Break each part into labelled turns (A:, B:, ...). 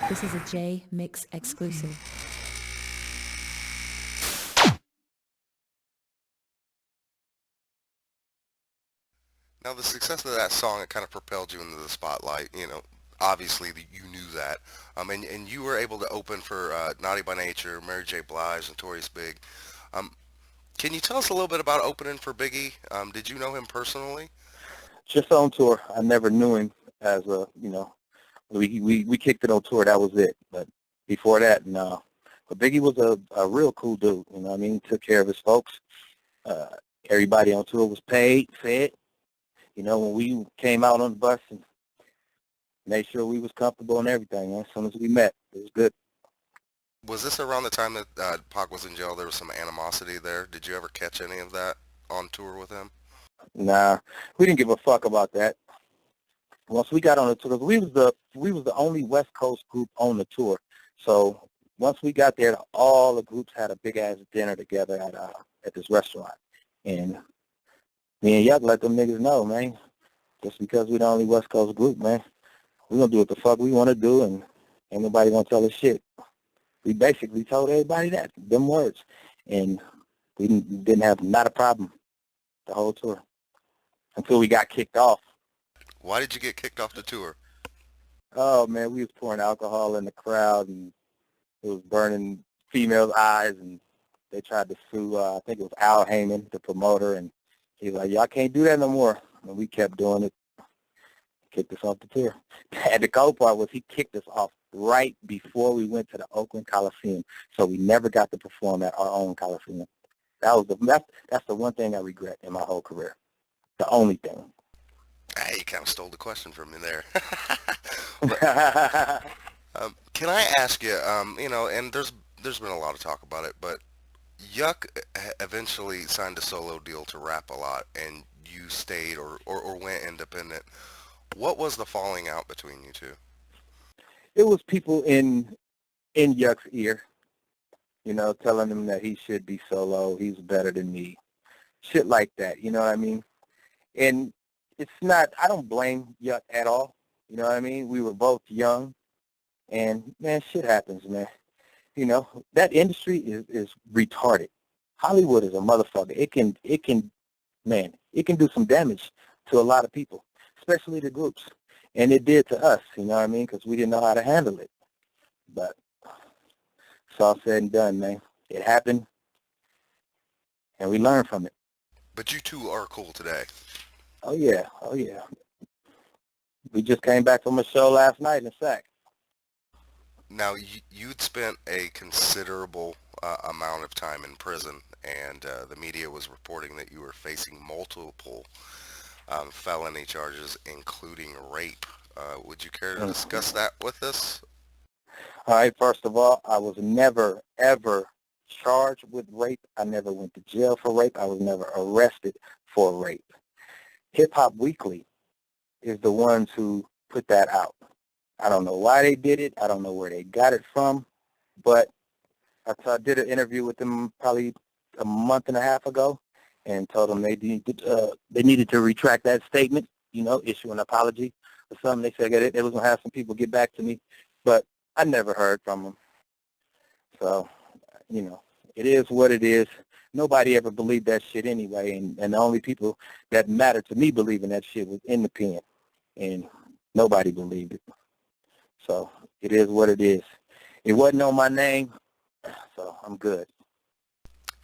A: This is a Jmix exclusive.
B: Now, the success of that song, it kind of propelled you into the spotlight. Obviously you knew that, and you were able to open for Naughty by Nature, Mary J. Blige, Notorious Big. Um, can you tell us a little bit about opening for Biggie? Did you know him personally?
C: Just on tour. I never knew him as we kicked it on tour. That was it. But before that, no. But Biggie was a real cool dude. You know what I mean? Took care of his folks. Uh, Everybody on tour was paid, fed. You know, when we came out on the bus and made sure we was comfortable and everything. As soon as we met, it was good.
B: Was this around the time that Pac was in jail? There was some animosity there. Did you ever catch any of that on tour with him?
C: Nah, we didn't give a fuck about that. Once we got on the tour, 'cause we was the only West Coast group on the tour. So once we got there, all the groups had a big ass dinner together at this restaurant, and me and Yuck let them niggas know, man. Just because we the only West Coast group, man, we gonna do what the fuck we want to do, and ain't nobody gonna tell us shit. We basically told everybody that them words, and we didn't have not a problem the whole tour until we got kicked off.
B: Why did you get kicked off the tour?
C: Oh man, we was pouring alcohol in the crowd, and it was burning females' eyes, and they tried to sue. I think it was Al Heyman, the promoter, and he's like, "Y'all can't do that no more." And we kept doing it. Kicked us off the tour. And the cold part was he kicked us off right before we went to the Oakland Coliseum, so we never got to perform at our own Coliseum. That's the one thing I regret in my whole career. The only thing.
B: Hey, you kind of stole the question from me there. But, can I ask you, and there's been a lot of talk about it, but Yuck eventually signed a solo deal to rap a lot, and you stayed or went independent. What was the falling out between you two?
C: It was people in Yuck's ear, telling him that he should be solo. He's better than me. Shit like that. You know what I mean? And it's not. I don't blame Yuck at all. You know what I mean? We were both young, and man, shit happens, man. That industry is retarded. Hollywood is a motherfucker. It can do some damage to a lot of people, especially the groups. And it did to us, you know what I mean, because we didn't know how to handle it. But it's all said and done, man. It happened, and we learned from it.
B: But you two are cool today.
C: Oh, yeah. Oh, yeah. We just came back from a show last night in Sac.
B: Now, you'd spent a considerable amount of time in prison, and the media was reporting that you were facing multiple felony charges, including rape. Would you care to discuss that with us?
C: All right, first of all, I was never, ever charged with rape. I never went to jail for rape. I was never arrested for rape. Hip-Hop Weekly is the ones who put that out. I don't know why they did it. I don't know where they got it from, but I did an interview with them probably a month and a half ago and told them they needed to retract that statement, issue an apology or something. They said they was going to have some people get back to me, but I never heard from them. So, it is what it is. Nobody ever believed that shit anyway, and the only people that mattered to me believing that shit was in the pen, and nobody believed it. So it is what it is. It wasn't on my name, so I'm good.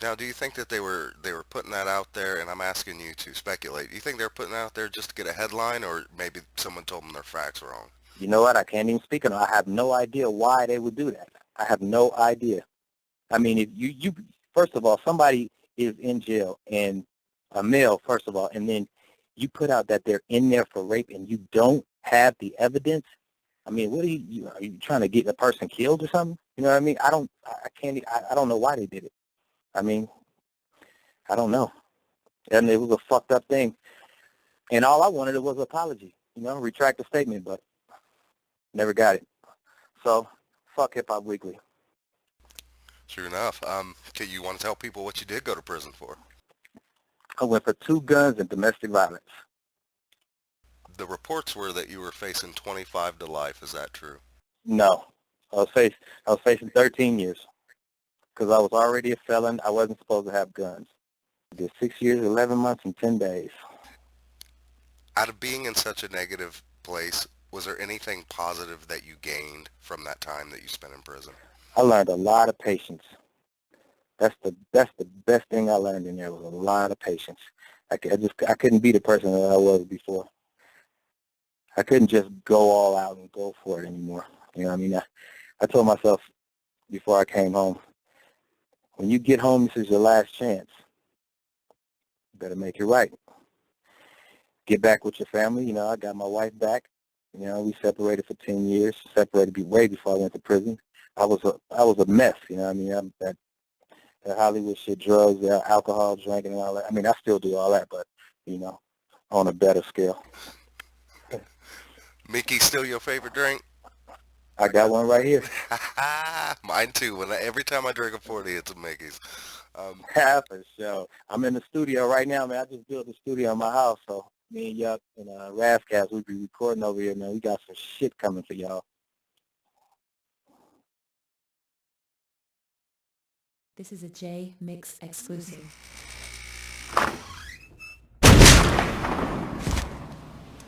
B: Now, do you think that they were putting that out there, and I'm asking you to speculate, do you think they're putting it out there just to get a headline, or maybe someone told them their facts wrong?
C: You know what? I can't even speak on it. I have no idea why they would do that. I have no idea. I mean, if you first of all, somebody is in jail, and a male, first of all, and then you put out that they're in there for rape and you don't have the evidence. I mean, what are you trying to get a person killed or something? You know what I mean? I don't know why they did it. I mean, I don't know. And it was a fucked up thing. And all I wanted was an apology, retract the statement, but never got it. So, fuck Hip Hop Weekly.
B: Sure enough. Okay, you want to tell people what you did go to prison for?
C: I went for 2 guns and domestic violence.
B: The reports were that you were facing 25 to life. Is that true?
C: No. I was facing 13 years because I was already a felon. I wasn't supposed to have guns. I did 6 years, 11 months, and 10 days.
B: Out of being in such a negative place, was there anything positive that you gained from that time that you spent in prison?
C: I learned a lot of patience. That's the best thing I learned in there was a lot of patience. I couldn't be the person that I was before. I couldn't just go all out and go for it anymore. You know what I mean? I told myself before I came home, when you get home, this is your last chance. You better make it right. Get back with your family. You know, I got my wife back. You know, we separated for 10 years, separated way before I went to prison. I was a mess, you know what I mean? That Hollywood shit, drugs, alcohol, drinking, and all that. I mean, I still do all that, but, you know, on a better scale.
B: Mickey still your favorite drink?
C: I got one right here.
B: Mine too. Every time I drink a 40, it's a Mickey's.
C: For sure. I'm in the studio right now, man. I just built a studio in my house, so me and Yuck and Razcast, we be recording over here, man. We got some shit coming for y'all.
A: This is a Jmix exclusive.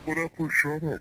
D: What up, shut up?